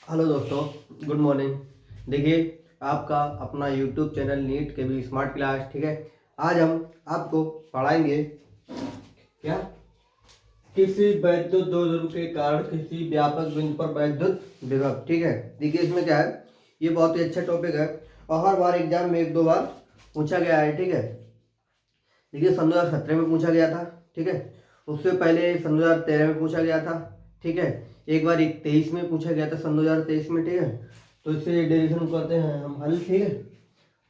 Hello दोस्तों, good morning. देखिए, आपका अपना यूट्यूब चैनल नीट के भी स्मार्ट क्लास। ठीक है, आज हम आपको पढ़ाएंगे क्या, किसी वैद्युत दोष के कारण किसी व्यापक बिंदु पर वैद्युत विभव। ठीक है, देखिए इसमें क्या है, ये बहुत ही अच्छा टॉपिक है और हर बार एग्जाम में एक दो बार पूछा गया है। ठीक है, देखिए सन 2017 में पूछा गया था। ठीक है, उससे पहले सन 2013 में पूछा गया था। ठीक है, एक बार 23 में पूछा गया था, सन 2023 में। ठीक है, तो इससे डेरिवेशन करते हैं हम हल। ठीक है,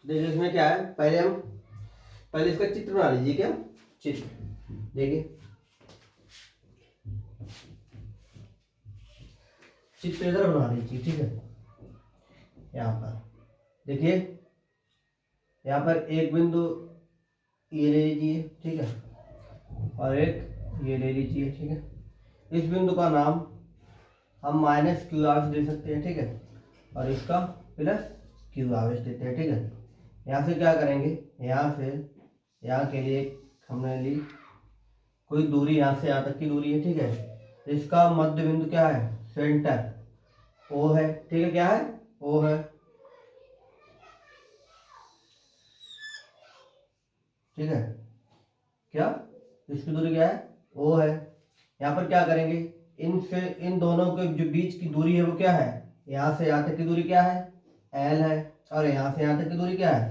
देखिए इसमें क्या है, पहले इसका चित्र बना लीजिए। क्या चित्र, देखिए चित्र इधर बना लीजिए। ठीक है, यहाँ पर देखिए, यहाँ पर एक बिंदु ये ले लीजिए। ठीक है, और एक ये ले लीजिए। ठीक है, इस बिंदु का नाम हम माइनस क्यू आवेश दे सकते हैं। ठीक है, और इसका प्लस क्यू आवेश देते हैं। ठीक है, यहाँ से क्या करेंगे, यहाँ से यहाँ के लिए हमने ली कोई दूरी, यहाँ से यहाँ तक की दूरी है। ठीक है, इसका मध्य बिंदु क्या है, सेंटर ओ है। ठीक है, क्या है, ओ है। ठीक है, क्या, इसकी दूरी क्या है, ओ है। यहाँ पर क्या करेंगे, इनसे इन दोनों के जो बीच की दूरी है वो क्या है, यहाँ से यहाँ तक की दूरी क्या है, एल है। और यहाँ से यहाँ तक की दूरी क्या है,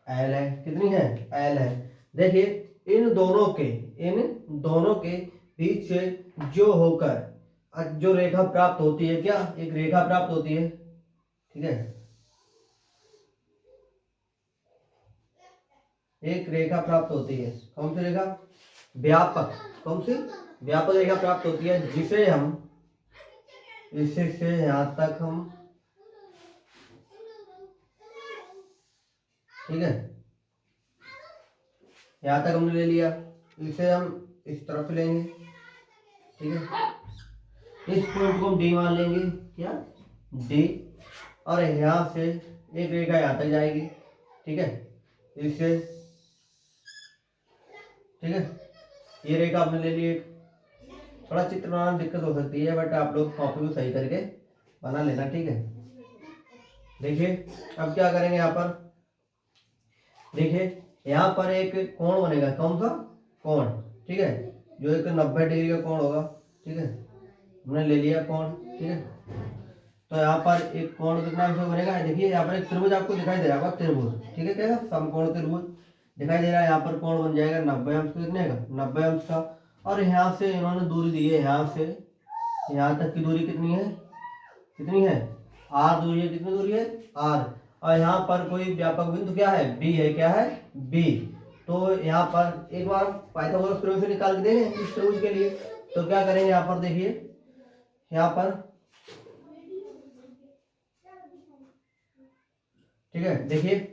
एल है। कितनी है, एल है। देखिए इन दोनों के बीच से जो होकर जो रेखा प्राप्त होती है, क्या एक रेखा प्राप्त होती है। ठीक है, एक रेखा प्राप्त होती है। कौन सी रेखा, व्यापक। कौन सी, व्यापक रेखा प्राप्त होती है, जिसे हम इसे से यहाँ तक हम, ठीक है, यहाँ तक हमने ले लिया, इसे हम इस तरफ लेंगे। ठीक है, इस पॉइंट को हम डी मान लेंगे। क्या, डी। और यहाँ से एक रेखा यहाँ तक जाएगी। ठीक है, इससे, ठीक है, ये रेखा आपने ले ली। थोड़ा चित्र बनाना में दिक्कत हो सकती है, बट आप लोग कॉपी को सही करके बना लेना। ठीक है, देखिए अब क्या करेंगे, यहाँ पर देखिए, यहाँ पर एक कोण बनेगा। कौन सा कोण, ठीक है, जो एक 90 डिग्री का कोण होगा। ठीक है, हमने ले लिया कोण। ठीक है, तो यहाँ पर एक कोण कितना अंश बनेगा, देखिए यहाँ पर एक त्रिभुज आपको दिखाई दे रहा होगा, त्रिभुज। ठीक है, क्या, समकोण त्रिभुज दिखाई दे रहा है। यहाँ पर कोण बन जाएगा 90 अंश का, कितने का, 90 अंश का। और यहाँ से इन्होंने दूरी दी है, यहाँ से यहाँ तक की दूरी कितनी है, कितनी है, आर दूरी है। कितनी दूरी है, आर। और यहाँ पर कोई व्यापक बिंदु क्या है, बी है। क्या है, बी। तो यहाँ पर एक बार पाइथागोरस प्रमेय से निकाल के देंगे इस त्रिभुज के लिए। तो क्या करेंगे, यहाँ पर देखिए, यहाँ पर, ठीक है, देखिए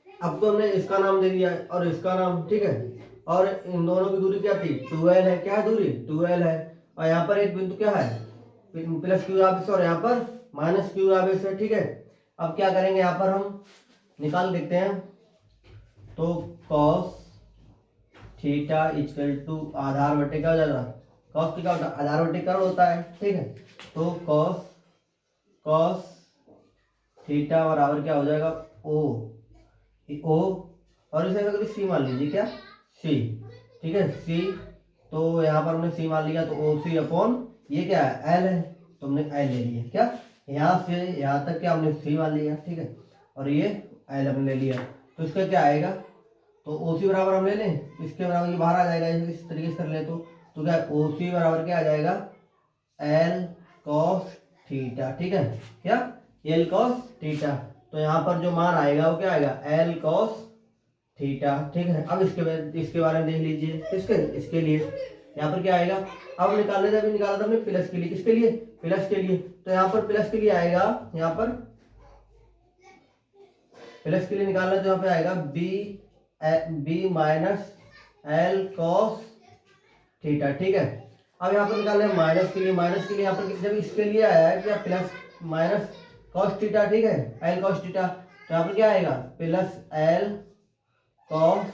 अब तो हमने इसका नाम दे दिया और इसका नाम। ठीक है, और इन दोनों की दूरी क्या थी, 2l है। क्या दूरी, 2l है। और यहाँ पर एक बिंदु क्या है, प्लस क्यू आवेश, और यहाँ पर माइनस क्यू आवेश है। ठीक है, अब क्या करेंगे, यहाँ पर हम निकाल देखते हैं। तो कॉस थीटा इक्वल टू आधार बटे क्या हो जाएगा, कॉस थीटा आधार बटे कर्ण होता है। ठीक है, तो कॉस कॉस थीटा बराबर क्या हो जाएगा, ओ, और इसे अगर सी मान लीजिए। क्या, सी। ठीक है, सी। तो यहाँ पर हमने सी मान लिया, तो ओ सी अपॉन ये क्या है, एल है, तो हमने एल ले लिया। क्या, यहाँ से यहाँ तक क्या हमने सी मान लिया। ठीक है, और ये एल हमने ले लिया। तो इसका क्या आएगा, तो ओ सी बराबर हम ले लें, इसके बराबर ये बाहर आ जाएगा, इस तरीके से कर ले तो क्या, ओ सी बराबर क्या आ जाएगा, एल कॉस थीटा। ठीक है, क्या, एल कॉस थीटा। तो यहाँ पर जो मान आएगा वो क्या आएगा, एल कॉस थीटा। ठीक है, अब इसके बारे में देख लीजिए। इसके लिए यहाँ पर क्या आएगा, अब निकालने जब निकाला था हमने प्लस के लिए, किसके लिए, प्लस के लिए। तो यहाँ पर प्लस के लिए आएगा, यहाँ पर प्लस के लिए निकालना, तो यहाँ पे आएगा B minus L cos theta. ठीक है, अब यहाँ पर निकालना है माइनस के लिए यहाँ पर जब इसके लिए आया है क्या, प्लस माइनस कॉस थीटा। ठीक है, एल कॉस थीटा। तो यहाँ पर क्या आएगा, प्लस एल कॉस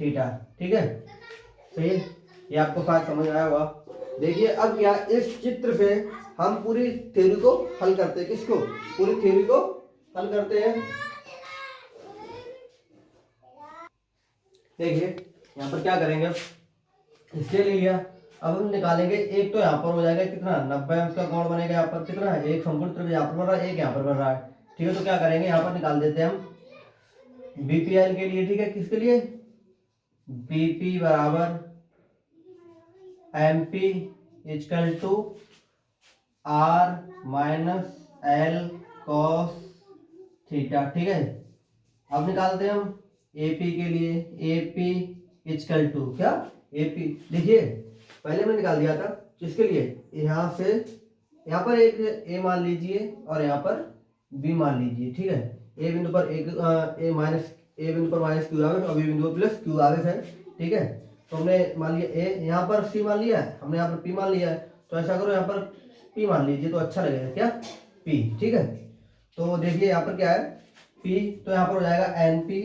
थीटा। ठीक है, तो ये आपको शायद समझ आया होगा। देखिए अब क्या, इस चित्र से हम पूरी थ्योरी को हल करते हैं। किसको? पूरी थ्योरी को हल करते हैं। देखिए यहाँ पर क्या करेंगे, अब इसके ले लिया, अब हम निकालेंगे। एक तो यहाँ पर हो जाएगा कितना, 90 अंश का कोण बनेगा। यहाँ पर कितना है, एक समकोण त्रिभुज यहाँ पर बन रहा है, एक यहाँ पर बन रहा है। ठीक है, तो क्या करेंगे, यहाँ पर निकाल देते हैं हम बीपीएल के लिए। ठीक है, किसके लिए, बीपी बराबर MP equal to R minus L cos theta. ठीक है, अब निकालते हैं हम एपी के लिए। एपी इक्वल टू क्या, एपी देखिए पहले मैंने निकाल दिया था। किसके लिए, यहाँ से यहाँ पर एक ए मान लीजिए और यहाँ पर बी मान लीजिए। ठीक है, ए बिंदु पर एक ए बिंदु पर माइनस क्यू आवेश और बी बिंदु पर प्लस क्यू आवेश है। ठीक है, तो हमने मान लिया ए, यहाँ पर सी मान लिया है, हमने यहाँ पर पी मान लिया है। तो ऐसा करो, यहाँ पर पी मान लीजिए तो अच्छा लगेगा, क्या, पी। ठीक है, तो देखिए यहाँ पर क्या है, पी, तो यहाँ पर हो जाएगा N P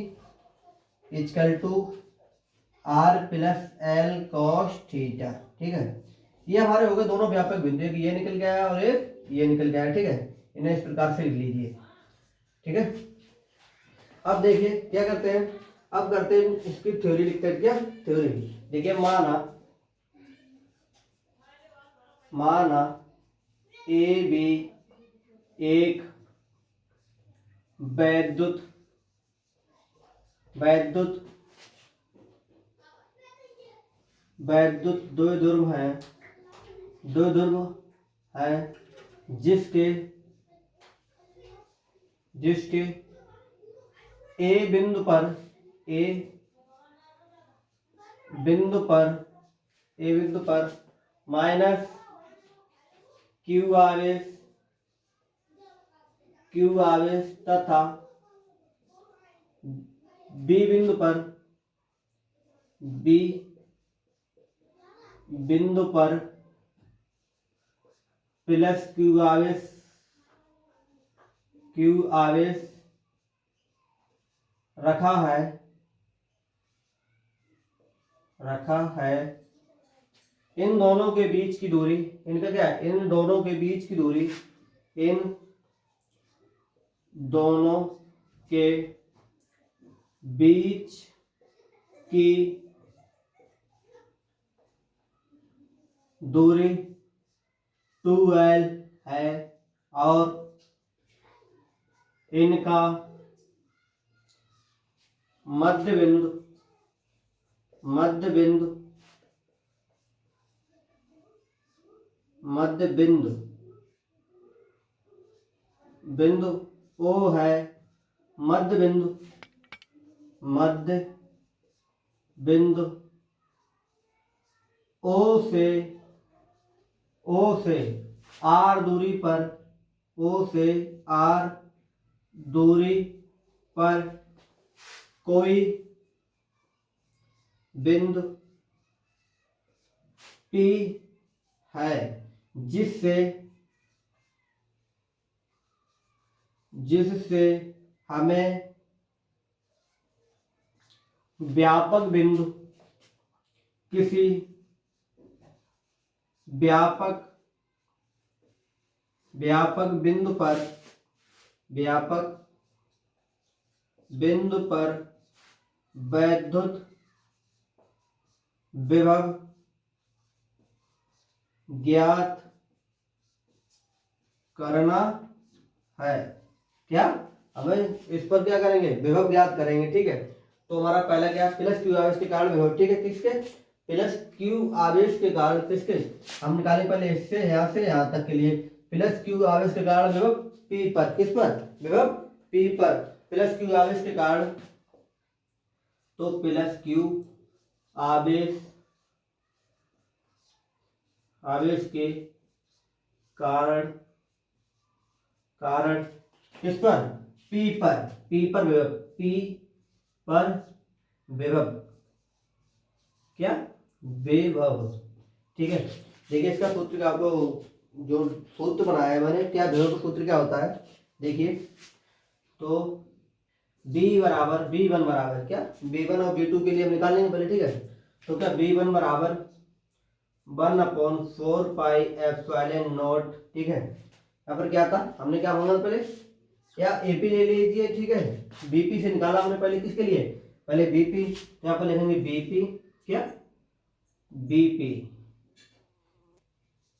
equal to R plus L cos theta. ठीक है, ये हमारे हो गए दोनों व्यापक बिंदु, एक ये निकल गया है और एक ये निकल गया है। ठीक है, इन्हें इस प्रकार से लिख लीजिए। ठीक है, अब देखिए क्या करते हैं, अब करते हैं इसकी थ्योरी लिखते हैं। क्या थ्योरी, देखिए माना ए बी एक वैद्युत द्विध्रुव है जिसके ए बिंदु पर माइनस क्यू आवेश तथा बी बिंदु पर प्लस क्यू आवेश रखा है। इन दोनों के बीच की दूरी, इनका क्या है, इन दोनों के बीच की दूरी दूरी 2l है और इनका मध्य बिंदु O है। मध्य बिंदु O से R दूरी पर कोई बिंदु P है जिससे हमें व्यापक बिंदु, किसी व्यापक बिंदु पर वैद्युत विभव ज्ञात करना है। क्या, अब इस पर क्या करेंगे, विभव ज्ञात करेंगे। ठीक है, तो हमारा पहला क्या, प्लस क्यू आवेश के कारण विभव। ठीक है, किसके, प्लस क्यू आवेश के कारण, किसके, हम निकालें पहले इससे यहाँ से यहाँ तक के लिए। प्लस क्यू आवेश के कारण विभव पी पर, किस पर, विभव पी पर, प्लस क्यू आवेश के कारण, तो प्लस क्यू आवेश के कारण किस पर, पी पर विभव, क्या, विभव। ठीक है, देखिए इसका सूत्र का आपको जो सूत्र बनाया है मैंने, क्या विभव का सूत्र क्या होता है, देखिए तो B1 बराबर क्या, B1 और B2 के लिए हम निकालेंगे पहले। ठीक है, तो क्या B1 बराबर 1/4 पाई एप्सिलॉन नॉट, ठीक है। यहाँ पर क्या था, हमने क्या मांगा पहले, या एपी ले लीजिए, ठीक है। बीपी से निकाला हमने पहले, किसके लिए, पहले बीपी, यहाँ पर लिखेंगे बीपी, क्या, बीपी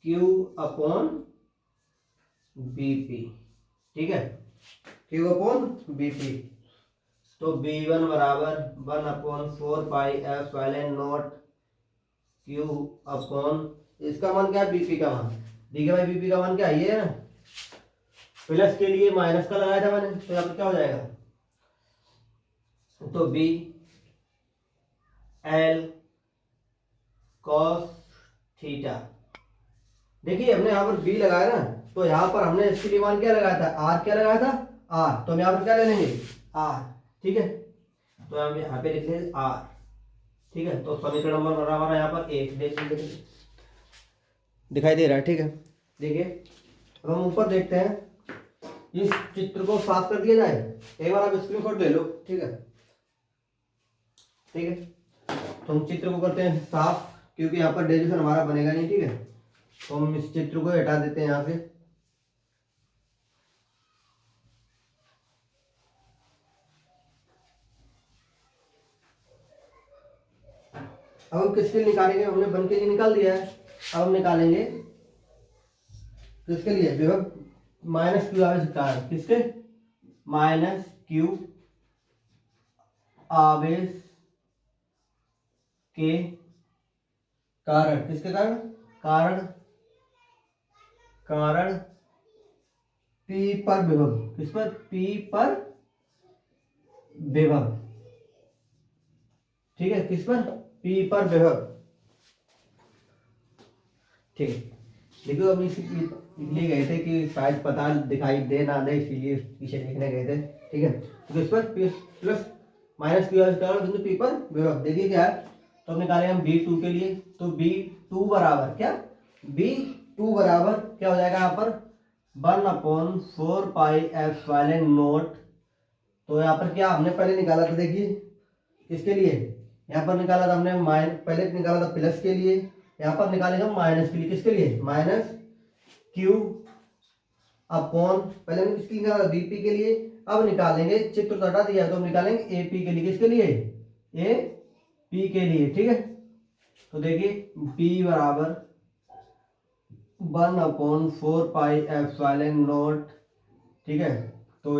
क्यू अपॉन बीपी, ठीक है, क्यू अपॉन बीपी। तो B1 बराबर 1/4 pi epsilon not Q upon, इसका मान क्या है, बीपी का मान, देखिए भाई बीपी का मान क्या है, ये है ना, प्लस के लिए माइनस का लगाया था मैंने, तो यहाँ पर क्या हो जाएगा, तो बी एल कॉस थीटा। देखिए हमने यहाँ पर बी लगाया ना, तो यहाँ पर हमने इसके लिए मान क्या लगाया था, आर, क्या लगाया था, आर, तो हम यहाँ पर क्या ले लेंगे, आर, ठीक है। तो हम यहाँ पे लिख लेंगे आर, ठीक है। तो समीकरण नंबर बना हमारा यहाँ पर एक, देखिए दिखाई दे रहा है, ठीक है। देखिए अब हम ऊपर देखते हैं, इस चित्र को साफ कर दिया जाए, एक बार आप स्क्रीनशॉट ले लो, ठीक है, ठीक है। तो हम चित्र को करते हैं साफ, क्योंकि यहाँ पर डेरिवेशन हमारा बनेगा नहीं, ठीक है। तो हम इस चित्र को हटा देते हैं यहाँ से। अब हम किसके लिए निकालेंगे, हमने बन के लिए निकाल दिया है, अब हम निकालेंगे किसके लिए, विभव माइनस क्यू आवेश कारण, किसके, माइनस क्यू आवेश के कारण, किसके कारण, कारण, कारण P पर विभव, किस पर, P पर विभव, ठीक है, किस पर, P पर विभव, ठीक है। देखो अब इसलिए गए थे कि शायद पता दिखाई दे ना दे, इसीलिए पीछे देखने गए थे, ठीक है। तो इस पर प्लस माइनस क्यू बिंदु P पर विभव, देखिए क्या है, तो हमने निकाले हम B2 के लिए, तो B2 बराबर क्या, B2 बराबर क्या हो जाएगा यहाँ पर 1/4 पाई एप्सिलॉन नॉट। तो यहाँ पर क्या हमने पहले निकाला था, देखिए किसके लिए, यहाँ पर निकाला था हमने पहले निकाला था प्लस के लिए, यहाँ पर निकालेंगे माइनस के लिए, किसके लिए, माइनस क्यू अपॉन, पहले हमने किसके लिए निकाला था, बीपी के लिए। अब निकालेंगे, चित्र तो हटा दिया, तो हम निकालेंगे एपी के लिए, किसके लिए, ए पी के लिए, ठीक है। तो देखिए पी बराबर 1/4 पाई एप्सिलॉन नॉट, ठीक है। तो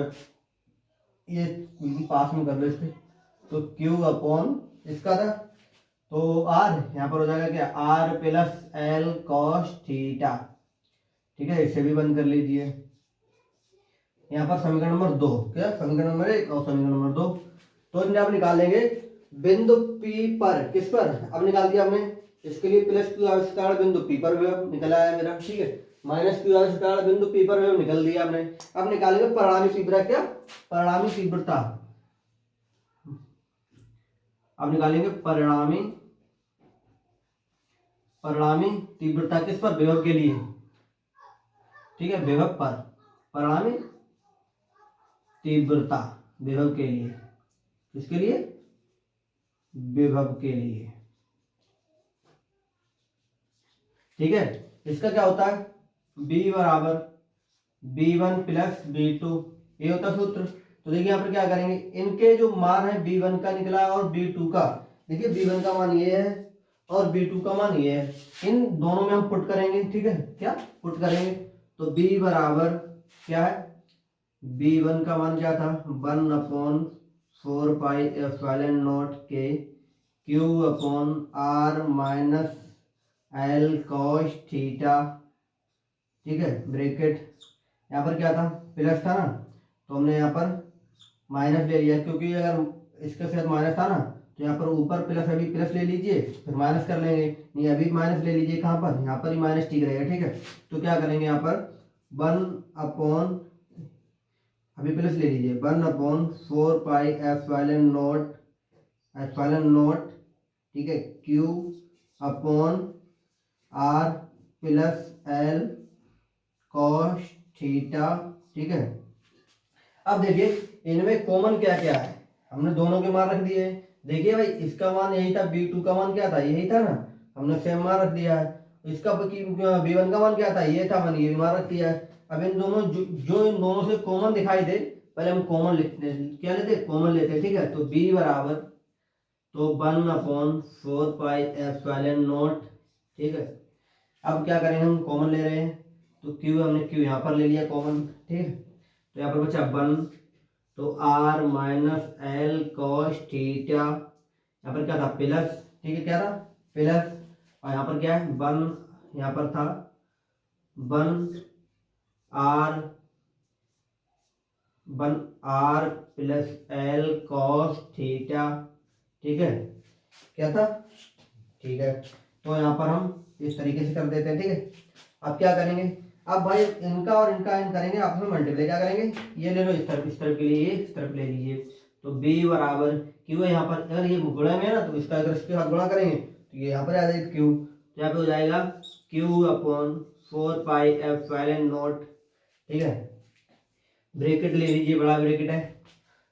ये पास में कर लो इसके, तो क्यू अपॉन इसका था, तो आर यहाँ पर हो जाएगा क्या, R plus L cos theta, ठीक है। इसे भी बंद कर लीजिए। यहाँ पर समीकरण नंबर 2, क्या, समीकरण नंबर 1 और समीकरण नंबर 2। तो इन्हें आप निकालेंगे बिंदु P पर, किस पर, अब निकाल दिया हमने, इसके लिए प्लस क्यू आविष्कार बिंदु P पर विभव निकल आया मेरा, ठीक है। माइनस क्यू आविष्कार बिंदु P पर विभव निकल दिया हमने। अब निकालेंगे परिणामी तीव्रता, क्या, परिणामी तीव्रता, अब निकालेंगे परिणामी तीव्रता किस पर, विभव के लिए, ठीक है, विभव पर, परिणामी तीव्रता विभव के लिए, किसके लिए, विभव के लिए, ठीक है। इसका क्या होता है, B बराबर B1 प्लस B2, ये होता सूत्र। तो देखिए यहाँ पर क्या करेंगे, इनके जो मान है B1 का निकला और B2 का, देखिए B1 का मान ये है और B2 का मान ये है, इन दोनों में हम पुट करेंगे, ठीक है, क्या पुट करेंगे। तो B बराबर क्या है, B1 का मान क्या था, 1/4 पाई एप्सिलॉन नॉट के Q upon R minus L cos theta, ठीक है, ब्रैकेट, यहाँ पर क्या था, प्लस था ना, तो हमने यहाँ पर माइनस ले लिया, क्योंकि अगर इसके साथ माइनस था ना, तो यहाँ पर ऊपर प्लस, अभी प्लस ले लीजिए फिर माइनस कर लेंगे, नहीं अभी माइनस ले लीजिए, कहाँ पर, यहाँ पर ही माइनस ठीक रहेगा, ठीक है। तो क्या करेंगे यहाँ पर 1/, अभी प्लस ले लीजिए, 1/4 पाई एप्सिलॉन नॉट, ठीक है, Q upon R plus L cos theta, ठीक है। अब देखिए इनमें कॉमन क्या क्या है, हमने दोनों के मान रख दिए। देखिए भाई इसका मान यही था, B2 का मान क्या था, यही था ना, हमने सेम मान रख दिया है। इसका b1 का मान क्या था, ये था मान, ये भी मान रख दिया है। अब इन दोनों जो इन दोनों से कॉमन दिखाई दे, पहले हम कॉमन लिखते हैं, क्या लेते हैं, कॉमन लेते हैं, ठीक है। तो b बराबर, तो 1/4πε0, ठीक है। अब क्या करेंगे, हम कॉमन ले रहे हैं, तो q हमने q यहाँ पर ले लिया कॉमन, ठीक है। तो यहाँ पर बचा 1, तो r minus L cos theta, यहाँ पर क्या था प्लस, ठीक है, क्या था प्लस, और यहाँ पर क्या है 1, यहाँ पर था 1r plus L cos theta, ठीक है, क्या था, ठीक है। तो यहाँ पर हम इस तरीके से कर देते हैं, ठीक है। अब क्या करेंगे, अब भाई इनका और इनका इन करेंगे आपस में मल्टीप्लाई, क्या करेंगे, ये ले लो इस तरफ के लिए, इस तरफ ले लीजिए। तो b बराबर क्यू है, यहाँ पर अगर ये गुणा में है ना, तो इसका अगर इसके साथ गुणा करेंगे तो ये यहाँ पर आ जाएगा क्यू, तो यहाँ पे हो जाएगा q/4πε0, ठीक है। ब्रैकेट ले लीजिए, बड़ा ब्रैकेट है,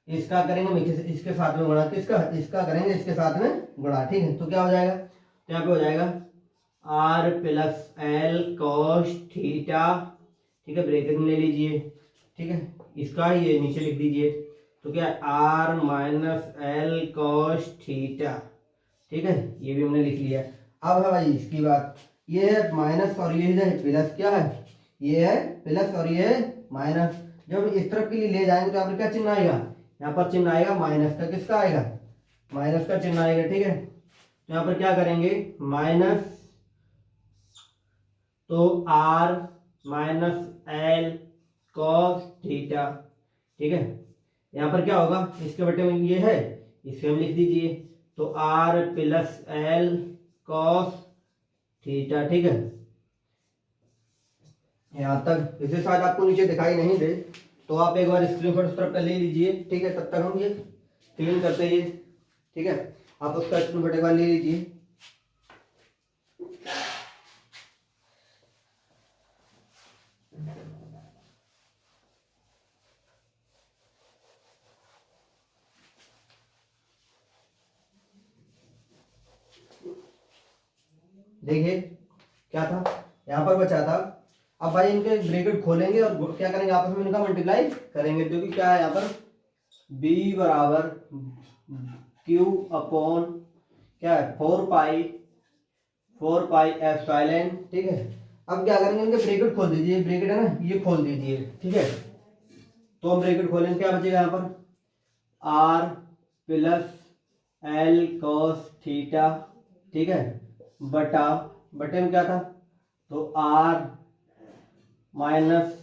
इसका करेंगे इसके साथ में गुणा, किसका, इसका करेंगे इसके साथ में गुणा, ठीक है। तो क्या हो जाएगा, तो यहाँ पे हो जाएगा r plus L cos theta, ठीक है, ब्रैकेट में ले लीजिए, ठीक है। इसका ये नीचे लिख दीजिए, तो क्या r minus L cos theta, ठीक है, ये भी हमने लिख लिया। अब है भाई इसकी बात, ये है माइनस और ये है प्लस, क्या है, ये है प्लस और ये है माइनस। जब इस तरफ के लिए ले जाएंगे तो यहाँ पर क्या चिन्ह आएगा, यहाँ पर चिन्ह आएगा माइनस का, किसका आएगा, माइनस का चिन्ह आएगा, ठीक है। तो यहाँ पर क्या करेंगे, माइनस, तो r minus L cos theta, ठीक है। यहाँ पर क्या होगा, इसके बटे में ये है, इसे हम लिख दीजिए, तो r plus L cos theta, ठीक है। यहाँ तक, इसे शायद आपको नीचे दिखाई नहीं दे, तो आप एक बार स्क्रीनशॉट उस तरफ का ले लीजिए, ठीक है। तब तक हम ये क्लीन करते हैं, ठीक है। आप उसका स्क्रीनशॉट एक बार ले लीजिए। देखिए क्या था, यहाँ पर बचा था। अब भाई इनके ब्रैकेट खोलेंगे और क्या करेंगे, आपस में इनका मल्टीप्लाई करेंगे, क्योंकि क्या है यहाँ पर b बराबर q अपॉन क्या है 4πε, ठीक है। अब क्या करेंगे, इनके ब्रैकेट खोल दीजिए, ब्रैकेट है ना, ये खोल दीजिए, ठीक है। तो हम ब्रैकेट खोलेंगे, क्या बचेगा यहाँ पर r plus L cos theta, ठीक है, बटे में क्या था, तो r माइनस,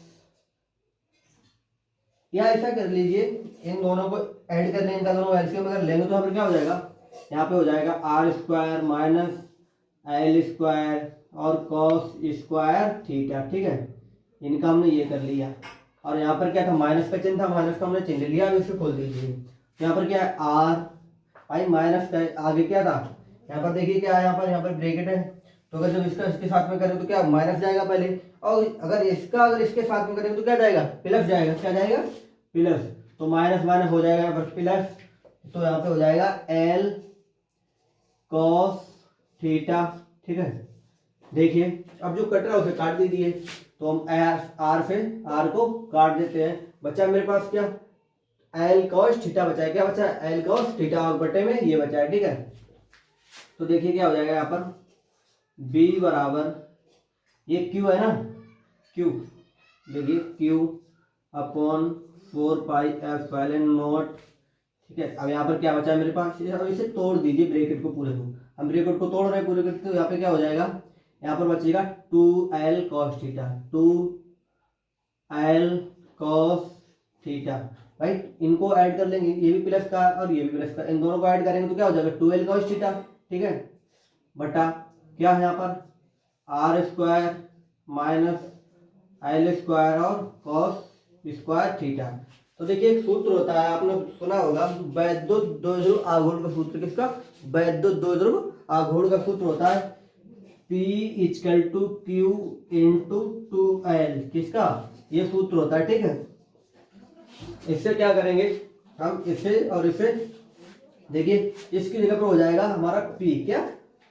या ऐसा कर लीजिए, इन दोनों को ऐड कर लेंगे, इनका दोनों एलसीएम अगर लेंगे तो यहाँ पर क्या हो जाएगा, यहाँ पे हो जाएगा r square minus L square और कॉस स्क्वायर थीटा, ठीक है। इनका हमने ये कर लिया, और यहाँ पर क्या था, माइनस का चिन्ह था, माइनस का हमने चिन्ह लिया। अब इसे खोल दीजिए, तो यहाँ पर क्या है r, भाई माइनस का आगे क्या था, यहाँ पर देखिए क्या है, यहाँ पर ब्रैकेट है, तो अगर जब इसका इसके साथ में करें तो क्या माइनस जाएगा पहले, और अगर इसके साथ में करेंगे तो क्या जाएगा, प्लस जाएगा, क्या जाएगा प्लस, तो माइनस माइनस हो जाएगा यहाँ पर प्लस, तो यहाँ पे हो जाएगा एल कॉस थीटा, ठीक है। देखिए अब जो कट रहा है उसे काट दीजिए, तो हम आर से आर को काट देते हैं, बचा मेरे पास क्या एल कॉस थीटा बचा है, क्या बचा है एल कॉस थीटा, और बटे में ये बचा है, ठीक है। तो देखिए क्या हो जाएगा यहाँ पर b बराबर, ये q है ना, q, देखिए q अपॉन 4πε0, ठीक है। अब यहाँ पर क्या बचा है मेरे पास, अब इसे तोड़ दीजिए ब्रैकेट को पूरे को, हम ब्रैकेट को तोड़ रहे हैं पूरे को, तो यहाँ पे क्या हो जाएगा, यहाँ पर बचेगा 2l cos theta, 2l cos theta. भाई इनको ऐड कर लेंगे, ये भी प्लस का और ये भी प्लस का, इन दोनों को ऐड करेंगे तो क्या हो जाएगा 2l cos थीटा, ठीक है, बटा क्या है यहाँ पर R square minus L square और कॉस स्क्वायर थीटा। तो देखिए एक सूत्र होता है, आपने सुना होगा वैद्युत द्विध्रुव आघूर्ण का सूत्र, किसका, वैद्युत द्विध्रुव आघूर्ण का सूत्र होता है P = Q × 2L, किसका, ये सूत्र होता है, ठीक है। इससे क्या करेंगे हम, इसे और इसे, देखिए इसकी जगह पर हो जाएगा हमारा P, क्या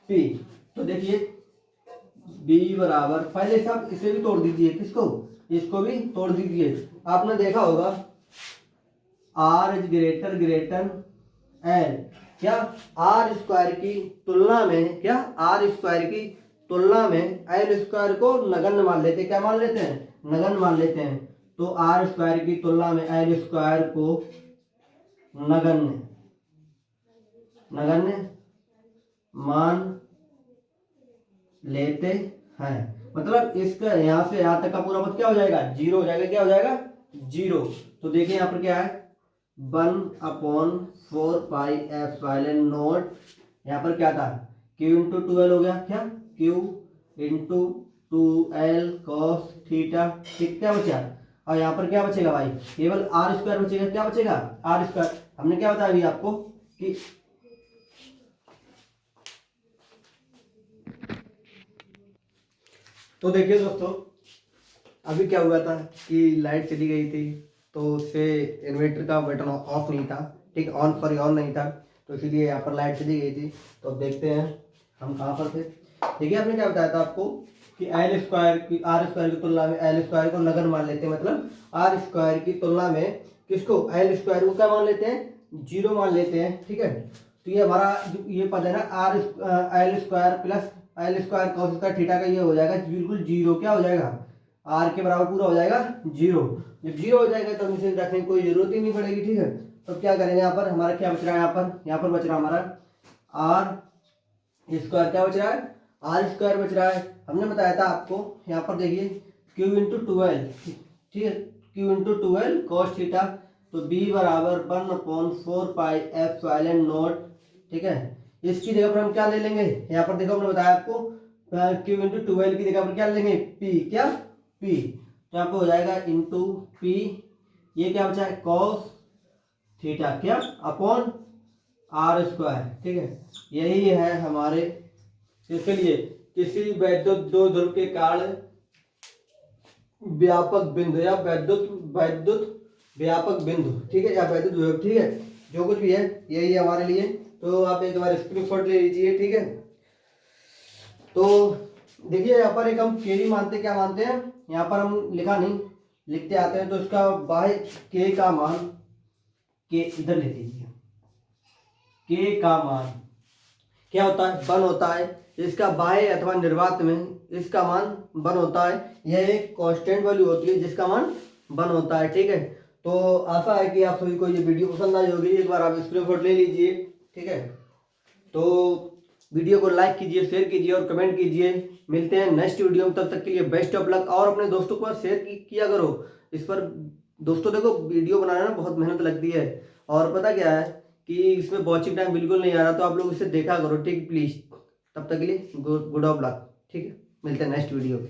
P, तो देखिए b बराबर, पहले सब इसे भी तोड़ दीजिए, किसको, इसको भी तोड़ दीजिए। आपने देखा होगा r is greater greater L, क्या आर स्क्वायर की तुलना में, क्या आर स्क्वायर की तुलना में एल स्क्वायर को नगण्य मान लेते हैं, क्या मान लेते हैं, नगण्य मान लेते हैं। तो आर स्क्वायर की तुलना में एल स्क्वायर को नगण्य नगण्य मान लेते हैं। मतलब इसका यहां से यहां तक का पूरा पद क्या हो जाएगा, जीरो हो जाएगा, क्या हो जाएगा, जीरो। तो देखिए यहाँ पर क्या है, 1/4 पाई एप्सिलॉन नॉट, यहाँ पर क्या था, q इंटू 2l हो गया, क्या q into 2l cos theta, ठीक, क्या बचा, और यहाँ पर क्या बचेगा भाई, केवल आर स्क्वायर बचेगा, क्या बचेगा, आर स्क्वायर। हमने क्या बताया अभी आपको कि तो देखिए दोस्तों, अभी क्या हुआ था कि लाइट चली गई थी, तो उससे इन्वर्टर का बटन ऑफ नहीं था, ठीक, ऑन नहीं था, तो इसीलिए यहाँ पर लाइट चली गई थी। तो अब देखते हैं हम कहाँ पर थे। देखिए आपने क्या बताया था आपको कि एल स्क्वायर की आर स्क्वायर की तुलना में एल स्क्वायर को नगण्य मान लेते हैं, मतलब आर स्क्वायर की तुलना में किसको, एल स्क्वायर को क्या मान लेते हैं, जीरो मान लेते हैं, ठीक है। तो ये हमारा ये पद है ना, R L square plus L square cos square theta का ये हो जाएगा बिल्कुल जीरो, क्या हो जाएगा, आर के बराबर पूरा हो जाएगा जीरो। जब जीरो हो जाएगा तो इसे रखने की कोई जरूरत ही नहीं पड़ेगी, ठीक है। तो क्या करेंगे, यहाँ पर हमारा क्या बच रहा है, यहाँ पर बच रहा है हमारा आर स्क्वायर, क्या बच रहा है, आर स्क्वायर बच रहा है। हमने बताया था आपको, यहाँ पर देखिए क्यू इंटू 12, ठीक है, क्यू इंटू 12 कॉस थीटा, तो b बराबर 1/4 पाई एप्सिलॉन नॉट, ठीक है। इसकी जगह पर हम क्या ले लेंगे, यहाँ पर देखो हमने बताया आपको क्यू इंटू 12 की जगह पर क्या लेंगे, p, क्या p, तो यहाँ पे हो जाएगा इंटू p, ये क्या बचा है, कॉस थीटा, क्या अपॉन आर स्क्वायर, ठीक है। यही है हमारे, इसके लिए किसी वैद्युत दो ध्रुव के कारण व्यापक बिंदु या वैद्युत वैद्युत व्यापक बिंदु, ठीक है, या वैद्युत विभव, ठीक है, जो कुछ भी है यही है हमारे लिए। तो आप एक बार स्क्रीनशॉट ले लीजिए, ठीक है। तो देखिए यहाँ पर एक हम केरी मानते, क्या मानते हैं, यहाँ पर हम लिखा नहीं, लिखते आते हैं, तो इसका बाह्य के का मान, के इधर ले लीजिए, के का मान क्या होता है, 1 होता है। इसका बाह्य अथवा निर्वात में इसका मान 1 होता है। यह एक कांस्टेंट वैल्यू होती है जिसका मान 1 होता है, ठीक है। तो आशा है कि आप सभी को ये वीडियो पसंद आई होगी, एक बार आप स्क्रीनशॉट ले लीजिए, ठीक है। तो वीडियो को लाइक कीजिए, शेयर कीजिए और कमेंट कीजिए। मिलते हैं नेक्स्ट वीडियो में, तब तक के लिए बेस्ट ऑफ लक। और अपने दोस्तों को शेयर किया करो इस पर। दोस्तों देखो, वीडियो बनाना ना बहुत मेहनत लगती है, और पता क्या है कि इसमें वॉचिंग टाइम बिल्कुल नहीं आ रहा, तो आप लोग इसे देखा करो, ठीक, प्लीज। तब तक के लिए गुड ऑफ लक, ठीक है। मिलते हैं नेक्स्ट वीडियो में।